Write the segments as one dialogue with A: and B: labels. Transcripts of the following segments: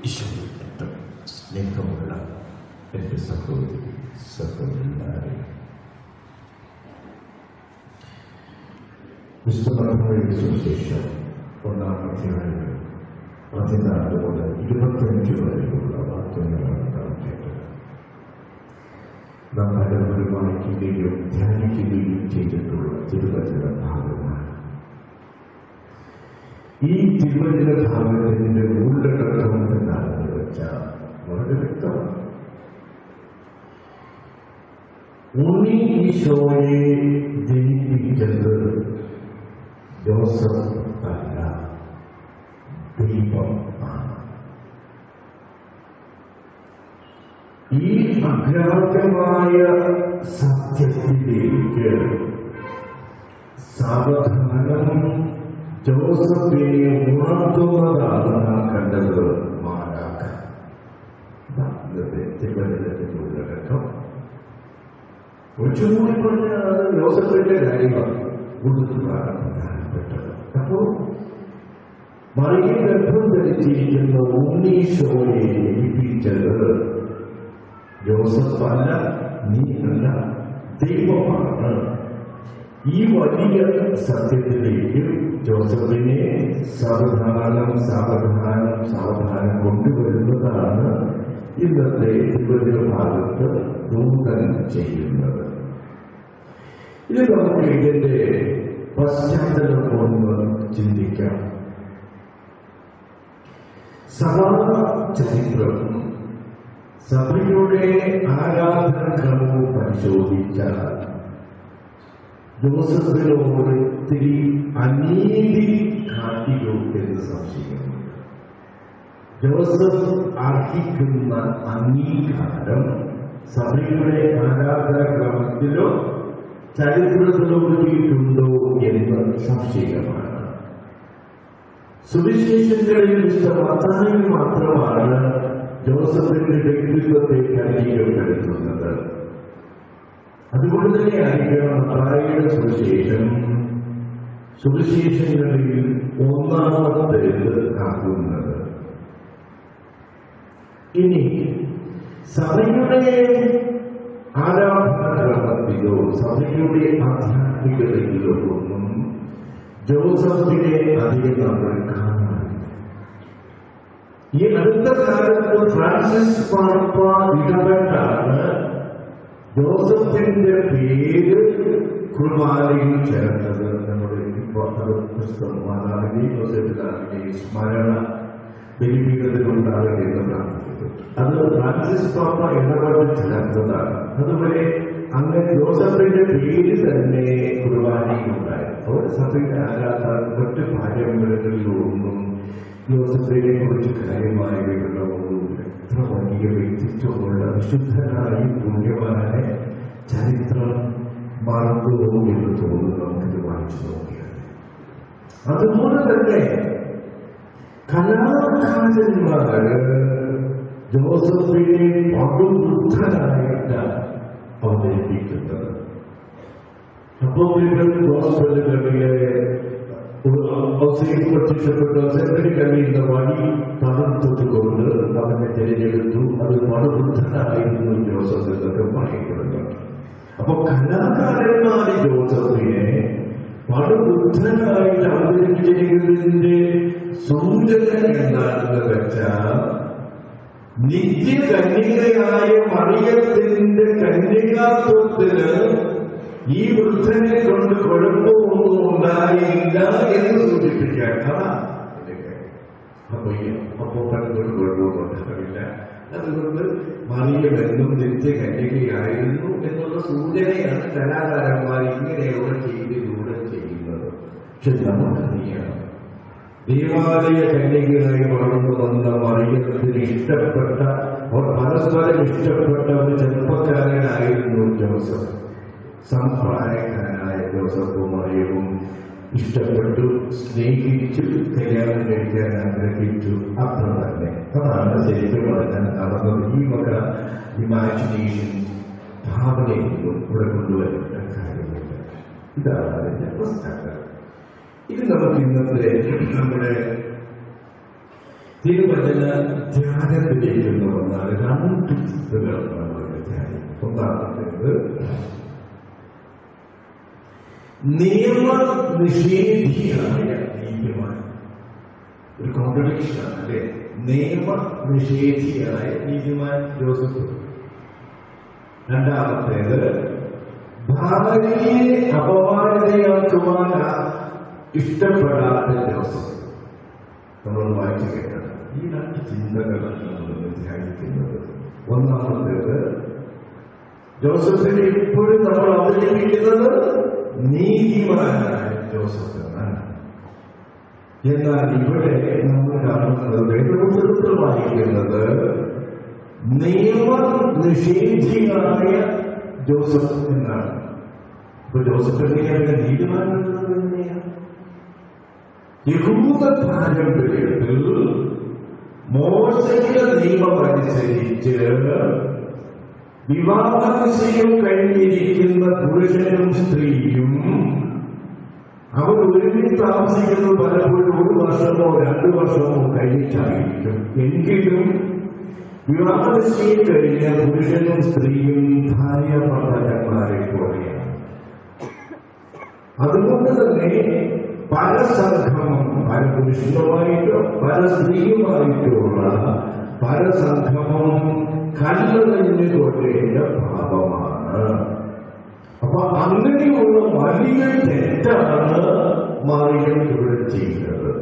A: ഈശോയുടെ സ്നേഹമുള്ള എൻ്റെ സഹോദരി സഹോദരന്മാരെ, വിശുദ്ധ സുവിശേഷം 1-ാം അധ്യായം 14 മുതൽ 25 വരെയുള്ള വാക്യങ്ങളാണ് നാം കേട്ടത്. നാം പലപ്പോഴും വായിക്കുകയും ധ്യാനിക്കുകയും ചെയ്തിട്ടുള്ള തിരുവചന ഭാഗമാണ്. ഈ തിരുവചന ഭാഗത്തിന്റെ ഉള്ളടക്കം എന്താണെന്ന് വെച്ചാൽ വളരെ വ്യക്തമാണ്. ഉണ്ണി ഈശോയെ ജനിപ്പിച്ചത് ജോസഫ് അല്ല, ദൈവം ആണ്. ഈ അഗ്രാഹ്യമായ സത്യത്തിലേക്ക് സാവധാനം ജോസഫിനെ ഉണർത്തുന്നതാണ് നാം കണ്ടത്. മാലാഖ തിരുവനന്തപുരത്തിന്റെ ഉള്ളടക്കം കുറച്ചുകൂടി പറഞ്ഞാൽ ജോസഫിന്റെ കാര്യമാണ് കൂടുതലാണ് പ്രധാനപ്പെട്ടത്. അപ്പോ മറിയ ഗർഭം ധരിച്ചിരിക്കുന്ന ഉണ്ണീശോയെ ജനിപ്പിച്ചത് ജോസഫ് അല്ല, നീ അല്ല, ദൈവമാണ്. ഈ വലിയ സത്യത്തിലേക്ക് ജോസഫിനെ സാവധാനം കൊണ്ടുവരുന്നതാണ് ഇന്നത്തെ തിരുവചന ഭാഗത്ത് നൂതൻ ചെയ്യുന്നത്. ഇത് നമുക്ക് ഇതിന്റെ പശ്ചാത്തലം ഒന്ന് ചിന്തിക്കാം. സഭാ ചരിത്രം, സഭയുടെ ആരാധനാക്രമവും പരിശോധിച്ചാൽ ജോസഫിനോട് ഒത്തിരി അനീതി കാട്ടിയോ എന്ന് സംശയമുണ്ട്. ജോസഫ് അർഹിക്കുന്ന അംഗീകാരം സഭയുടെ ആരാധനാക്രമത്തിലോ ചരിത്രത്തിലോ കിട്ടിയിട്ടുണ്ടോ എന്ന് സംശയമാണ്. സുവിശേഷങ്ങളിൽ മത്തായി മാത്രമാണ് ജോസഫിന്റെ വ്യക്തിത്വത്തെ അംഗീകരിക്കപ്പെടുത്തുന്നത്. അതുകൊണ്ട് തന്നെയായിരിക്കണം മത്തായിയുടെ സുവിശേഷങ്ങളിൽ ഒന്നാമത്തേത് ആകുന്നത്. ഇനി സഭയുടെ ആരാധനാക്രമത്തിലോ സഭയുടെ ആധ്യാത്മികതയിലോ ഒന്നും ജോസഫിനെ അധികം നമ്മൾ കാണാറില്ല. ഈ അടുത്ത കാലത്ത് ഫ്രാൻസിസ് പാപ്പ ഇടപെട്ടാണ് ജോസഫിന്റെ പേര് കുർബാനയിൽ ചേർത്തത്. നമ്മുടെ ഇപ്പോൾ അത് പുസ്തകം മാതാവിന്റെയും ജോസഫിന്റെ സ്മരണ ബലിപീഠത്തിലുണ്ടാകട്ടെ എന്ന് പ്രാർത്ഥിക്കുന്നു. അത് ഫ്രാൻസിസ് പാപ്പ ഇടപെട്ട് ചേർത്തതാണ്. അതുപോലെ അങ്ങനെ ജോസഫിന്റെ പേര് തന്നെ കുർബാനയിലുണ്ടായി. അവർ സഭയുടെ ആരാധന മറ്റ് പാരമ്പര്യങ്ങളിലൊന്നും ജോസഫിനെ കുറിച്ച് കാര്യമായ വിവരണമൊന്നുമില്ല. എത്ര വലിയ വ്യക്തിത്വമുള്ള വിശുദ്ധനായി പുണ്യവാന ചരിത്രം മറന്നുവോ എന്ന് തോന്നുന്നു നമുക്കിത് വായിച്ചു നോക്കിയാൽ. അതുപോലെ തന്നെ കലാകാരന്മാര് ജോസഫിനെ പടുവൃദ്ധനായിട്ട് അവതരിപ്പിക്കുന്നത്. അപ്പോൾ ഗോസ്പലുകളിലെ പ്രത്യക്ഷപ്പെട്ട സെക്രട്ടറി കഴിയുന്ന വഴി തളർത്തുകൊണ്ട് അവനെ തിരഞ്ഞെടുത്തു. അത് പടുവൃദ്ധനായിരുന്നു ജോസഫ് എന്നൊക്കെ പറയപ്പെടുന്നുണ്ട്. അപ്പൊ കലാകാരന്മാര് ജോസഫിനെ പടുവൃദ്ധനായിട്ട് അവതരിപ്പിച്ചിരിക്കുന്നതിന്റെ സൂചന എന്താണെന്ന് വെച്ചാൽ നിത്യകന്യകയായ മറിയത്തിന്റെ കന്യകാത്വത്തിന് ഈ വൃദ്ധനെ കൊണ്ട് കുഴപ്പമൊന്നും ഉണ്ടായില്ല എന്ന് സൂചിപ്പിക്കാൻ. അപ്പൊ പലപ്പോഴും കുഴപ്പമൊന്നും ഉണ്ടാവില്ല. അതുകൊണ്ട് മറിയമെന്നും നിത്യകന്യകയായിരുന്നു എന്നുള്ള സൂചനയാണ് കലാകാരന്മാർ ഇങ്ങനെയുള്ള ചെയ്തിലൂടെ ചെയ്യുന്നത്. പക്ഷെ നമുക്കറിയാം, ദേവാലയ കന്യകയായി വളർന്നു വന്ന മറിയത്തിന് ഇഷ്ടപ്പെട്ട പരസ്പരം ഇഷ്ടപ്പെട്ട ഒരു ചെറുപ്പക്കാരനായിരുന്നു ജോസഫ്. സംപ്രായക്കാരനായ ജോസഫും മറിയവും ഇഷ്ടപ്പെട്ടു, സ്നേഹിച്ചു, കല്യാണം കഴിക്കാൻ ആഗ്രഹിച്ചു. അത്ര തന്നെ അതാണ് ശരിക്കും പറഞ്ഞാൽ നടന്നത്. ഈ വക ഇമാജിനേഷൻ ഭാവനയൊന്നും ഇവിടെ കൊണ്ടുവരേണ്ട കാര്യമില്ല. ഇതാണ് അതിന്റെ പശ്ചാത്തലം. ഇത് നമുക്ക് ഇന്നത്തെ നമ്മുടെ തിരുവചന ധ്യാനത്തിലേക്ക് വന്നാൽ രണ്ട് ചിന്തകൾ നമ്മൾ ധ്യാനിക്കും. ഒന്നാമത്തേത് നിയമ നിഷേധിയായ നീതിമാൻ. ഒരു കോൺട്രഡിക്ഷനാണ് അല്ലെ? നിയമ നിഷേധിയായ നീതിമാൻ ജോസഫ്. രണ്ടാമത്തേത് ഭാര്യയെ അപമാനിതയാക്കുവാൻ ഇഷ്ടപ്പെടാത്ത ജോസഫ്. നമ്മൾ വായിച്ചു കേട്ടത് ഈ രണ്ട് ചിന്തകളാണ് നമ്മൾ ധ്യാനിക്കുന്നത്. ഒന്നാമത്തേത് ജോസഫിനെ ഇപ്പോഴും നമ്മൾ അവതരിപ്പിക്കുന്നത് നീതിമാനായ ജോസഫ് എന്നാണ്. എന്നാൽ ഇവിടെ നമ്മൾ കാണുന്നത് വേദപുസ്തകത്തിൽ വായിക്കുന്നത് നിയമ നിഷേധിയായ ജോസഫ് എന്നാണ്. ഇപ്പൊ ജോസഫിനെ നീതിമാനുള്ളത് തന്നെയാണ്. യഹൂദ പാരമ്പര്യത്തിൽ മോശയുടെ നിയമം അനുസരിച്ച് വിവാഹനിശ്ചയം കഴിഞ്ഞിരിക്കുന്ന പുരുഷനും സ്ത്രീയും അവർ ഒരുമിച്ച് താമസിക്കുന്നത് പലപ്പോഴും 1 വർഷമോ 2 വർഷമോ കഴിഞ്ഞിട്ടായിരിക്കും. എങ്കിലും വിവാഹനിശ്ചയം കഴിഞ്ഞ പുരുഷനും സ്ത്രീയും ഭാര്യ ഭർത്താക്കന്മാരെ പോലെയാണ്. അതുകൊണ്ട് തന്നെ പരസംഗമം, പല പുരുഷനുമായിട്ടോ പല സ്ത്രീയുമായിട്ടുള്ള പരസംഗമം കല്ലുകൊണ്ടേണ്ട ഭാവമാണ്. അപ്പൊ അങ്ങനെയുള്ള വലിയ തെറ്റാണ് മറിയം ഇവിടെ ചെയ്യുന്നത്.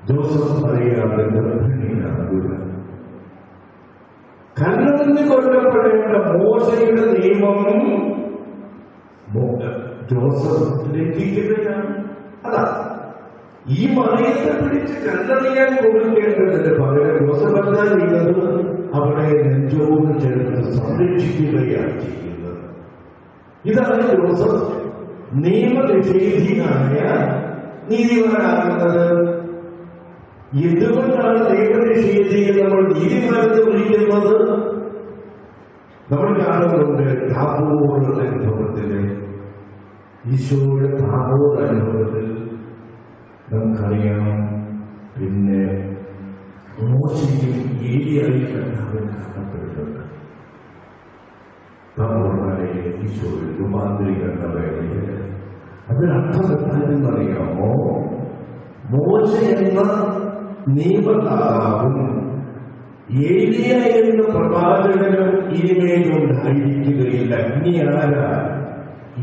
A: ജോസഫ് അറിയാതെ ഗർഭിണിയാകുക. കല്ലെറിഞ്ഞ് കൊല്ലപ്പെടേണ്ട മോശയുടെ നിയമം ജോസഫ് ലംഘിക്കുകയാണ്. അതാ ഈ മറിയത്തെ പിടിച്ച് കല്ലെറിയാൻ കൊടുക്കേണ്ടതിന്റെ പകരം ജോസഫ് എന്താ ചെയ്യുന്നത്? അവളെ നെഞ്ചോട് ചേർത്ത് സംരക്ഷിക്കുകയാണ് ചെയ്യുന്നത്. ഇതാണ് ജോസഫ് നിയമനിഷേധിയായ നീതിമാനാകുന്നത്. എന്തുകൊണ്ടാണ് നിയമനിഷേധിയെ നമ്മൾ നീതിമാനെന്ന് വിളിക്കുന്നത്? നമ്മൾ കാണുന്നുണ്ട് താബോർ അനുഭവത്തില്, ഈശോയുടെ താബോർ അനുഭവത്തിൽ നമുക്കറിയാം. പിന്നെ മോശയും ഏലിയായി കണ്ടാവും കാണപ്പെടുന്നുണ്ട്. താബോർ മലയിൽ ഈശോയിൽ രൂപാന്തരീകരണ വേളയിൽ അതിനർത്ഥം എന്താണെന്നറിയാമോ? മോശ എന്ന നിയമദാതാവും ഏലിയ എന്ന പ്രവാചകനും ഇനിമേലുണ്ടായിരിക്കുകയില്ല. ഇനി ആരാ?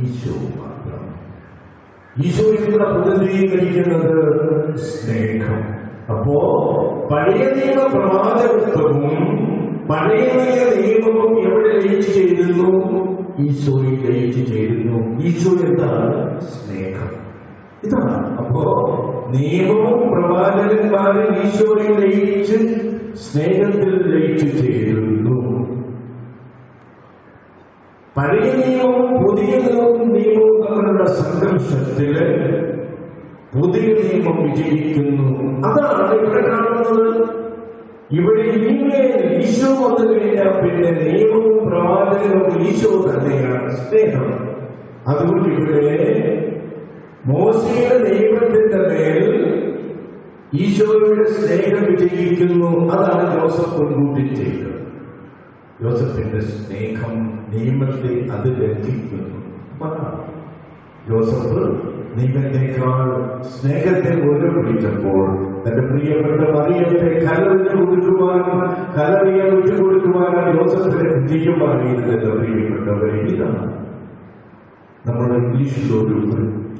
A: ഈശോ മാത്രം. ഈശോ ഇവിടെ പ്രതിനിധീകരിക്കുന്നത് സ്നേഹം. അപ്പോ പഴയ നിയമ പ്രവാചകത്വവും പഴയ നിയമവും എവിടെ ലയിച്ചു ചേരുന്നു? ഈശോയിൽ ലയിച്ചു ചേരുന്നു. ഈശോ എന്താണ്? സ്നേഹം. ഇതാണ്. അപ്പോ നിയമവും പ്രവാചകന്മാരും ഈശോയിൽ ലയിച്ച് സ്നേഹത്തിൽ ലയിച്ചു ചേരുന്നു. പഴയ നിയമവും പുതിയ നിയമവും തമ്മിലുള്ള സംഘർഷത്തില് പുതിയ നിയമം വിജയിക്കുന്നു. അതാണ് ഇവിടെ കാണുന്നത്. ഇവിടെ ഇനിമേൽ ഈശോ വന്നു കഴിഞ്ഞാൽ പിന്നെ നിയമവും പ്രവാചകനും ഈശോ തന്നെയാണ് സ്നേഹം. അതുകൊണ്ട് ഇവിടെ മോശയുടെ നിയമത്തിന്റെ മേൽ ഈശോയുടെ സ്നേഹം വിജയിക്കുന്നു. അതാണ് ജോസഫ് മുൻകൂട്ടി ചെയ്തത്. ജോസഫിന്റെ സ്നേഹം നിയമത്തെ അത് ലംഘിക്കുന്നു. ജോസഫ് നിയമത്തെക്കാൾ സ്നേഹത്തെ മുഴുവൻ പിടിച്ചപ്പോൾ തന്റെ പ്രിയപ്പെട്ട മറിയത്തെ കലറിയെ വിട്ടുകൊടുക്കുവാനും ജോസഫിനെ വിജയമായിരുന്നത്. പ്രിയപ്പെട്ടവരെ, ഇതാണ് നമ്മുടെ ഇംഗ്ലീഷിലൊരു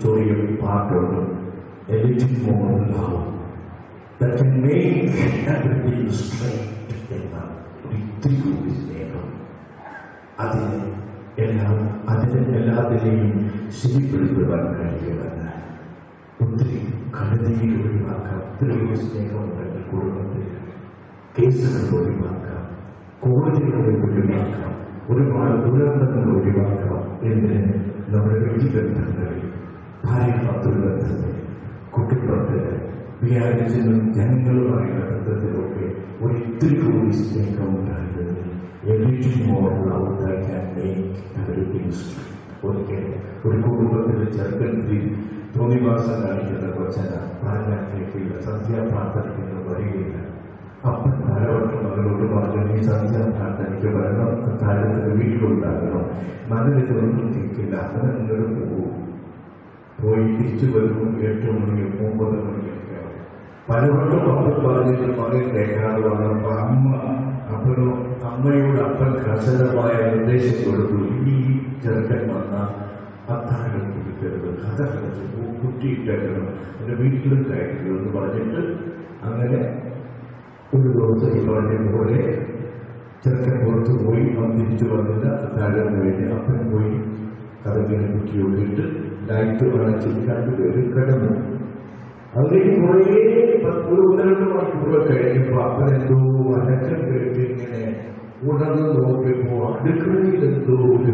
A: ചെറിയ പാട്ടുണ്ട്, എല്ലാത്തിനെയും ശരിപ്പെടുത്തുവാൻ കഴിയുമെന്ന്. ഒത്തിരി കടതയിൽ ഒഴിവാക്കാം. ഒത്തിരി സ്നേഹം ഉണ്ടെങ്കിൽ കുടുംബത്തിൽ കേസുകൾ ഒഴിവാക്കാം, കോടതികളെ ഒഴിവാക്കാം, ഒരുപാട് ദുരന്തങ്ങൾ ഒഴിവാക്കാം. എന്തിന്? നമ്മുടെ വ്യക്തിബന്ധങ്ങളിൽ, ഭാര്യ ഭർത്തൃബന്ധത്തിൽ, കുട്ടിപ്പുറത്തില്, വ്യാഴത്തിനും ജനങ്ങളുമായുള്ള ബന്ധത്തിലൊക്കെ ഒരിത്തിരി കൂടി സ്നേഹം ഉണ്ടായിരുന്നത്. ഒരു കുടുംബത്തിൽ ചെറുപ്പത്തിൽ തോന്നിവാസം കാണിക്കുന്ന കൊച്ചന പ്രാർത്ഥനയ്ക്കില്ല, സന്ധ്യാപ്രാർത്ഥനയ്ക്കൊന്നും വരികയില്ല. അപ്പൻ പലവട്ടം മകളോട് പറഞ്ഞു, നീ സന്ധ്യാ തനിക്ക് വരണം, താരത്തിന് വീട്ടിലുണ്ടാകണം. മകനിതൊന്നും കേൾക്കില്ല. അവൻ എന്നോട് പോകും. പോയി തിരിച്ചു വരുമ്പോൾ 8 മണി 9 മണിയൊക്കെ ആവും. പലവട്ടം അപ്പൻ പറഞ്ഞിട്ട് മകൻ കേൾക്കാതെ വന്നപ്പോ അമ്മയോട് അപ്പൻ കർശനമായ നിർദ്ദേശം കൊടുത്തു, ഇനി ഈ ചെറുക്കൻ വന്നാൽ അത്താഴം കുടിക്കരുത്, കഥ കളിച്ചു കുട്ടിയിട്ടേക്കണം, എൻ്റെ വീട്ടിലും കയറ്റില്ല എന്ന് പറഞ്ഞിട്ട് അങ്ങനെ ഒരു ദിവസം ഈ പറഞ്ഞ പോലെ ചെറുക്കൻ പുറത്ത് പോയി. അവൻ തിരിച്ചു വന്നില്ല. അത്താഴം കഴിഞ്ഞ് അപ്പൻ പോയി കഥകിനെ കുറ്റിയോടിട്ട് ലൈറ്റ് വളച്ചിരിക്കാണ്ട് പേര് കിടന്നു. അതിലേക്ക് കുറേ 1-2 മണിക്കൂർ കഴിഞ്ഞപ്പോൾ അപ്പൻ എന്തോ അനക്കം കേട്ട് ഇങ്ങനെ ഉണർന്ന് നോക്കിയപ്പോൾ അടുക്കളയിൽ എന്തോ ഒരു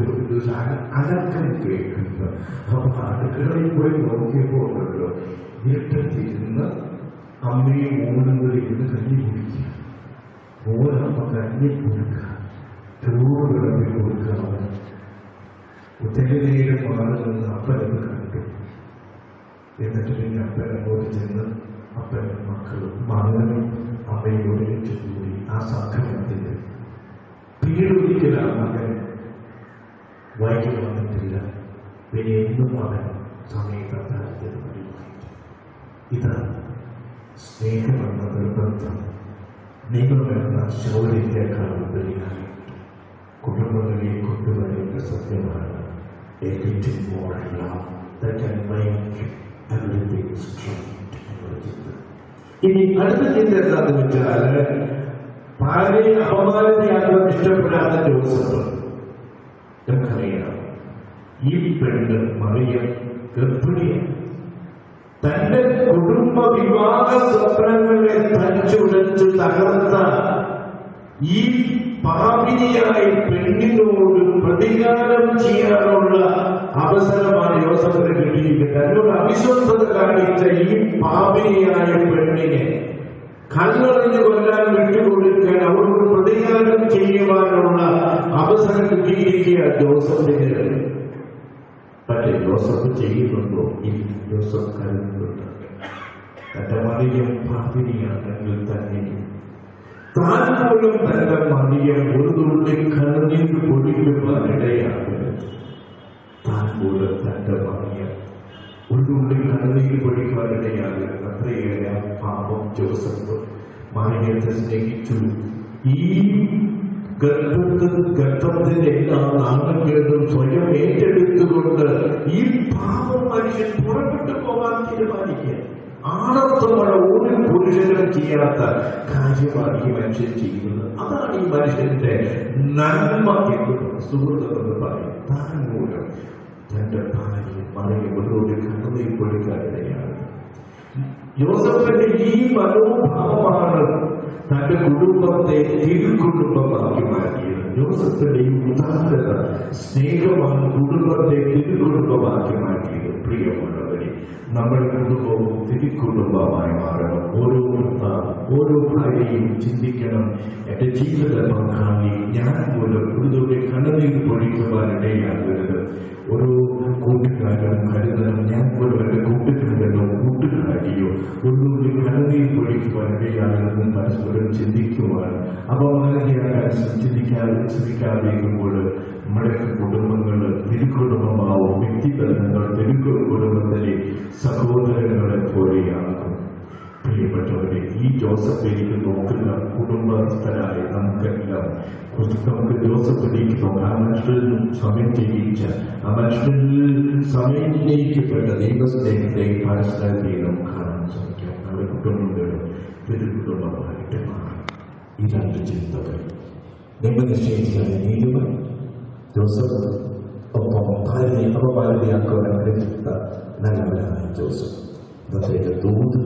A: അനക്കം കേൾക്കുന്നു. അപ്പൊ അടുക്കളയിൽ പോയി നോക്കിയപ്പോൾ ഉണ്ടല്ലോ, ഇരുട്ടത്തിരുന്ന് അമ്മയും മോനും കൂടി ഇരുന്ന് കഞ്ഞി കുടിക്കുക. മോനമ്മ കഞ്ഞി കൊടുക്കുക, ചോറ് വിളമ്പി കൊടുക്കുക. ഒത്തിരി നേരം മാറി നിന്ന് അപ്പനെന്ന് കണ്ടു. എന്നിട്ട് പിന്നെ അപ്പൻ അങ്ങോട്ട് ചെന്ന് അപ്പനും മക്കളും മകനും അമ്മയും ഒരുമിച്ച് കൂടി ആ സംഗമത്തിൽ. പിന്നീട് ഒരിക്കലാണ് മകൻ വൈകി വന്നിട്ടില്ല. പിന്നെ എന്നും അവൻ സമയത്താരത്തിന് വഴിവായി. ഇതാണ് സ്നേഹമെന്ന നിർബന്ധം. നിങ്ങളെന്ന ശൗര്യത്തെക്കാൾ ഉപരിയായി കുടുംബങ്ങളെ കൊണ്ടുവരേണ്ട സത്യമാണ്. Everything more love that can make everything straight എന്നുള്ള ചിന്ത. ഇനി അടുത്ത ചിന്ത എന്താണെന്ന് വെച്ചാൽ, ഭാര്യയെ അപമാനതയാക്കാൻ ഇഷ്ടപ്പെടാത്ത ജോസഫ്. നമുക്കറിയാം, ഈ പെണ്ണ് മറിയം ഗർഭിണിയാണ്. തന്റെ കുടുംബ വിവാഹ സ്വപ്നങ്ങളെ തച്ചുടച്ച് തകർത്ത ഈ പാപിനിയായ പെണ്ണിനോട് പ്രതികാരം ചെയ്യാനുള്ള അവസരമാണ് യോസഫിന് കിട്ടിയിരിക്കുന്നത്. തന്നോട് അവിശ്വസ്തത കാണിച്ച ഈ പാപിനിയായ പെണ്ണിനെ കല്ലെറിഞ്ഞ് കൊല്ലാൻ വിട്ടുകൊടുക്കാൻ, അവരോട് പ്രതികാരം ചെയ്യുവാനുള്ള അവസരം കിട്ടിയിരിക്കുക ജോസഫിന്. പക്ഷേ ജോസഫ് ചെയ്യുന്നുണ്ടോ? ഇല്ല. ജോസഫ് കരുതുന്നുണ്ട്. തന്റെ മറിയം പാപിനിയാണെങ്കിൽ തന്നെ താൻ പോലും തന്റെ മറിയം ഒരു തുള്ളി കണ്ണീർ പൊടിക്കുവാനിടയാകരുത്. താൻ പോലും തന്റെ മറിയം ഒരു തുള്ളി കണ്ണീർ പൊടിക്കുവാനിടയാകരുത്. അത്രയേറെ പാപം ജോസഫ് മറിയത്തെ സ്നേഹിച്ചു. ഈ ഗർഭത്തിന്റെ എല്ലാ നാമക്കേടും സ്വയം ഏറ്റെടുത്തുകൊണ്ട് ഈ പാപം മനുഷ്യൻ പുറപ്പെട്ടു പോകാൻ തീരുമാനിക്കുക. ആണത്വമുള്ള ഒരു പുരുഷനും ചെയ്യാത്ത കാര്യമാണ് ഈ മനുഷ്യൻ ചെയ്യുന്നത്. അതാണ് ഈ മനുഷ്യന്റെ നന്മ എന്ന് സുഹൃത്തുക്കളെന്ന് പറയും. താൻ മൂലം തന്റെ ഭാര്യ മറിയവരോട് കണ്ണുനീർ പൊഴിക്കാനിടയാണ്. യോസഫിന്റെ ഈ മനോഭാവമാണ് തന്റെ കുടുംബത്തെ തിരുക്കുടുംബമാക്കി മാറ്റിയത്. യോസഫിന്റെ ഈ ഉദാഹരണ സ്നേഹമാണ് കുടുംബത്തെ തിരുക്കുടുംബമാക്കി മാറ്റിയത്. പ്രിയമുള്ളവരെ, നമ്മുടെ കുടുംബവും തിരുക്കുടുംബമായി മാറണം. ഓരോ ഭാര്യയും ചിന്തിക്കണം, എന്റെ ജീവിത പങ്കാളി ഞാൻ മൂലം കൂടുതൽ കണ്ണുനീർ പൊഴിക്കുവാനിടയാകരുത്. ഓരോ കൂട്ടുകാരും കരുതണം, ഞാൻ പോലും എന്റെ കൂട്ടുകാരനോ കൂട്ടുകാരിയോ ഒന്നുകൂടി കണ്ണുനീർ പൊഴിക്കുവാനിടയാകരുതെന്ന് പരസ്പരം ചിന്തിക്കുവാൻ അപമാനതയാകാൻ ശ്രമിക്കാതിരിക്കുമ്പോൾ നമ്മുടെ കുടുംബങ്ങൾ തിരുക്കുടുംബമാവും. വ്യക്തിബന്ധങ്ങൾ തിരുക്കുടുംബത്തിലെ സഹോദരങ്ങളെ പോലെയാകും. പ്രിയപ്പെട്ടവരെ, ഈ ജോസഫ് എനിക്ക് നോക്കുന്ന കുടുംബസ്ഥരായ നമുക്കെല്ലാം നമുക്ക് ജോസഫിലേക്ക് നോക്കാം. ആ മനുഷ്യരിൽ സമയം ചെയ്യിച്ച, ആ മനുഷ്യരിൽ സമയം ജയിക്കപ്പെട്ട ദൈവസ്നേഹത്തെ പരസ്പരത്തെ നമുക്ക് കാണാൻ ശ്രമിക്കാം. നമ്മുടെ കുടുംബങ്ങൾ തിരുക്കുടുംബമായിട്ട് മാറാം. ഈ 2 ചിന്തകൾ നിയമനിശ്ചയിച്ചായ നീതിമൻ ജോസഫ്, ഒപ്പം ഭാര്യയെ അപമാനതയാക്കുവാൻ ആഗ്രഹിച്ച നല്ലവനായ ജോസഫ്. ഇന്നത്തെ ദൂത്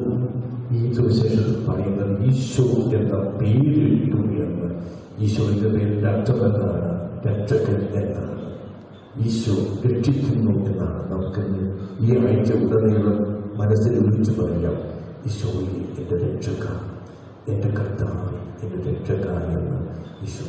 A: ഈ സുവിശേഷത്തിൽ പറയുന്നത് ഈശോ എന്ന പേരിട്ടു എന്ന്. ഈശോയുടെ പേരിന്റെ അർത്ഥം എന്താണ്? രക്ഷകൻ എന്നാണ്. ഈശോ രക്ഷിക്കുന്നു എന്നാണ്. നമുക്കിന്ന് ഈ ആഴ്ച ഉടനീളം മനസ്സിൽ വിളിച്ചു പറയാം, ഈശോയെ എന്റെ രക്ഷക, എന്റെ കർത്താവ്, എന്റെ രക്ഷക എന്ന് ഈശോ